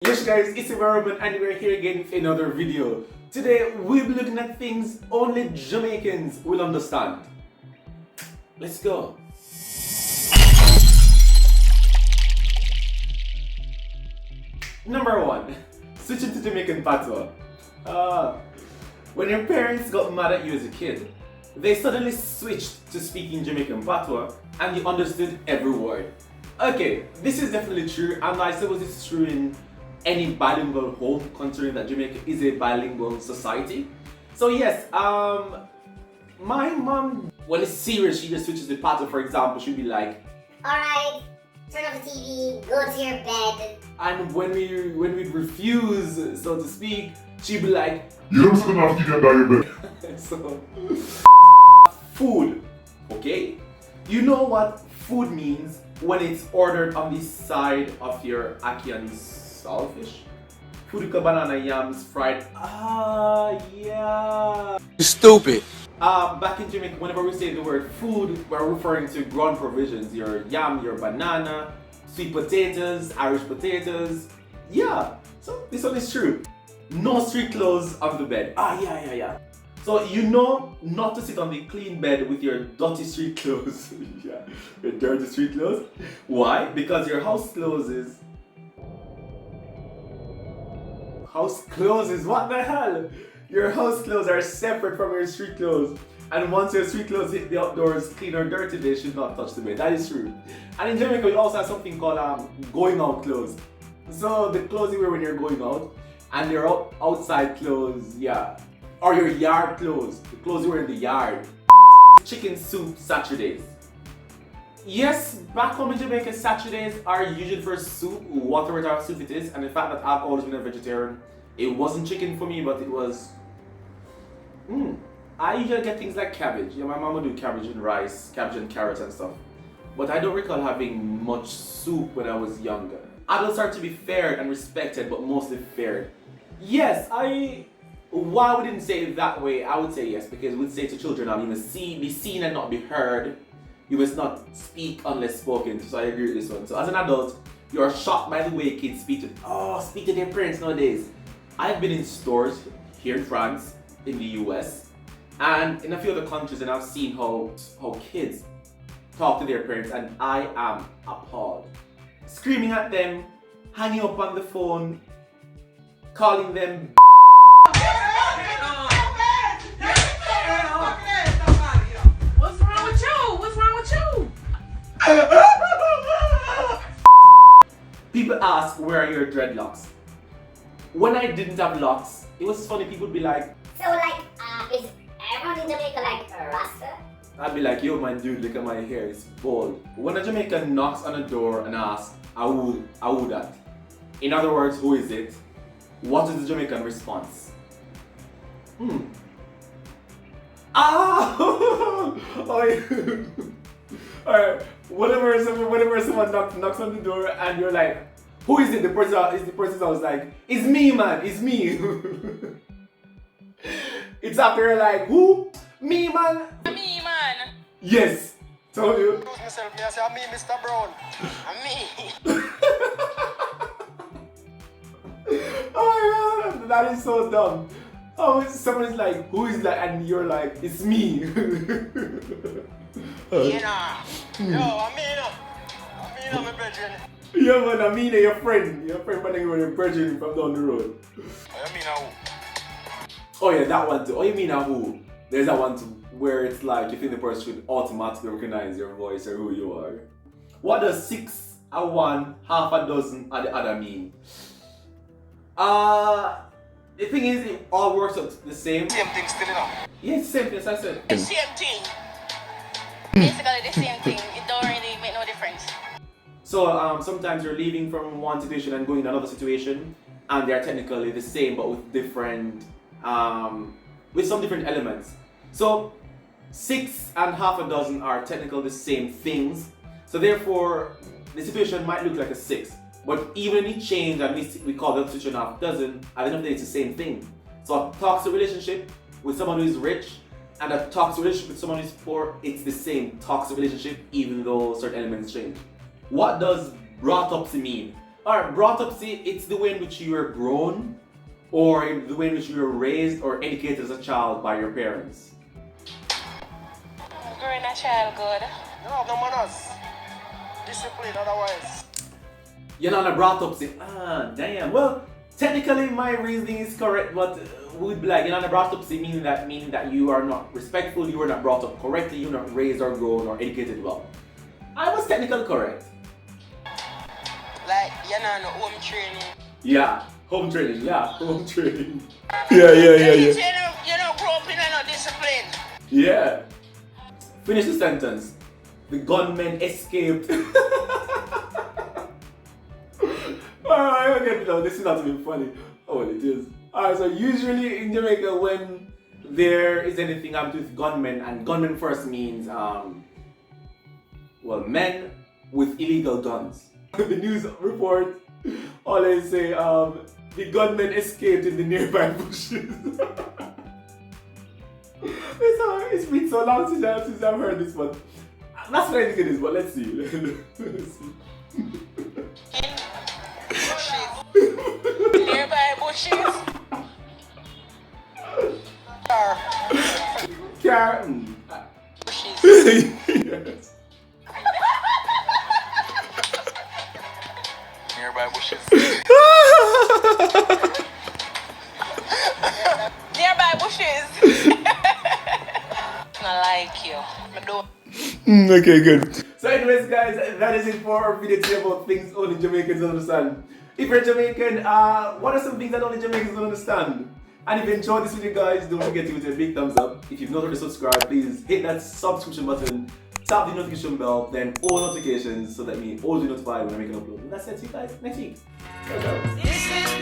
Yes guys, it's Roman and we're here again with another video. Today we'll be looking at things only Jamaicans will understand. Let's go. Number 1. Switching to Jamaican patois. When your parents got mad at you as a kid, they suddenly switched to speaking Jamaican patois and you understood every word. Okay, this is definitely true and I suppose it's true in any bilingual home, considering that Jamaica is a bilingual society. So yes, my mom, when it's serious, she just switches the patois. For example, she'd be like, Alright, turn off the TV, go to your bed. and when we'd refuse, so to speak, she'd be like, You don't still have to get down your bed. so food, okay? You know what food means when it's ordered on the side of your ackee and saltfish? Food ka banana yams fried. Yeah. Stupid. Back in Jamaica, whenever we say the word food, we're referring to ground provisions. Your yam, your banana, sweet potatoes, Irish potatoes. Yeah, so this one is true. No street clothes on the bed. Yeah. So you know not to sit on the clean bed with your dirty street clothes. Yeah, your dirty street clothes. Why? Because your house closes. House clothes, what the hell? Your house clothes are separate from your street clothes. And once your street clothes hit the outdoors, clean or dirty, they should not touch the bed. That is true. And in Jamaica, we also have something called going out clothes. So the clothes you wear when you're going out, and your outside clothes, yeah. Or your yard clothes, the clothes you wear in the yard. Chicken soup Saturdays. Yes, back home in Jamaica, Saturdays are usually for soup, whatever type of soup it is. And the fact that I've always been a vegetarian, it wasn't chicken for me, but it was. I usually get things like cabbage. Yeah, my mom would do cabbage and rice, cabbage and carrots and stuff. But I don't recall having much soup when I was younger. Adults are to be feared and respected, but mostly feared. Yes, why we didn't say it that way, I would say yes, because we'd say to children, you must be seen and not be heard. You must not speak unless spoken to. So I agree with this one. So as an adult, you are shocked by the way kids speak to their parents nowadays. I've been in stores here in France, in the US, and in a few other countries, and I've seen how kids talk to their parents, and I am appalled. Screaming at them, hanging up on the phone, calling them What's wrong with you? What's wrong with you? People ask, where are your dreadlocks? When I didn't have locks, it was funny, people would be like, So like, is everyone in Jamaica like a Rasta? I'd be like, yo man dude, look at my hair, it's bald. When a Jamaican knocks on a door and asks, who that? In other words, who is it? What is the Jamaican response? Oh, yeah. Alright, whenever someone knocks on the door and you're like, who is it? The person I was like, it's me man, it's me. It's after you're like, who? Me man? Me, man. Yes, told you. Excuse myself, I say, I'm me, Mr. Brown. I'm me. Oh my god, that is so dumb. Oh, someone is like, who is that? And you're like, it's me. You know. Yo, I'm me, my brethren. Yeah man, I mean your friend but then you're virgin from down the road. I mean, now. Oh yeah, that one too. Oh, you mean who? There's that one too, where it's like you think the person should automatically recognize your voice or who you are. What does 6 and 1, half a dozen and the other mean? The thing is, it all works out the same. Same thing still, you know. Yeah, it's the same thing, as I said. The same thing. Basically the same thing. It don't really make no difference. So sometimes you're leaving from one situation and going to another situation, and they are technically the same but with different, with some different elements. So 6 and half a dozen are technically the same things. So therefore, the situation might look like a 6, but even if it change and we call that situation half dozen, at the end of the day it's the same thing. So a toxic relationship with someone who is rich and a toxic relationship with someone who is poor, it's the same toxic relationship even though certain elements change. What does brought up mean? Alright, brought up, see, it's the way in which you were grown, or the way in which you were raised or educated as a child by your parents. Growing a child good. You have no manners. Discipline otherwise. You're not brought up, say, damn. Well, technically my reasoning is correct, but would be like, you're not brought up, say, meaning that you are not respectful, you were not brought up correctly, you're not raised or grown or educated well. I was technically correct. Like, you're not no home training. Yeah, home training, home training. You don't grow up in no discipline. Yeah. Finish the sentence. The gunman escaped. Alright, okay, no, this is not even funny. Oh, well, it is. Alright, so usually in Jamaica, when there is anything happening with gunmen, and gunmen first means, well, men with illegal guns. The news report always say, the gunman escaped in the nearby bushes. It's been so long since I've heard this one. That's what I think it is, but let's see. Let's see. Bushes. Nearby bushes. Car. Bushes. Yes. Nearby bushes. Nearby bushes. I like you. I don't. Okay, good. So anyways, guys, that is it for our video today about things only Jamaicans understand. If you're Jamaican, what are some things that only Jamaicans don't understand? And if you enjoyed this video, guys, don't forget to give it a big thumbs up. If you've not already subscribed, please hit that subscription button, tap the notification bell, then all notifications so that me always be notified when I make an upload. And that's it, see you guys next week. Ciao, ciao.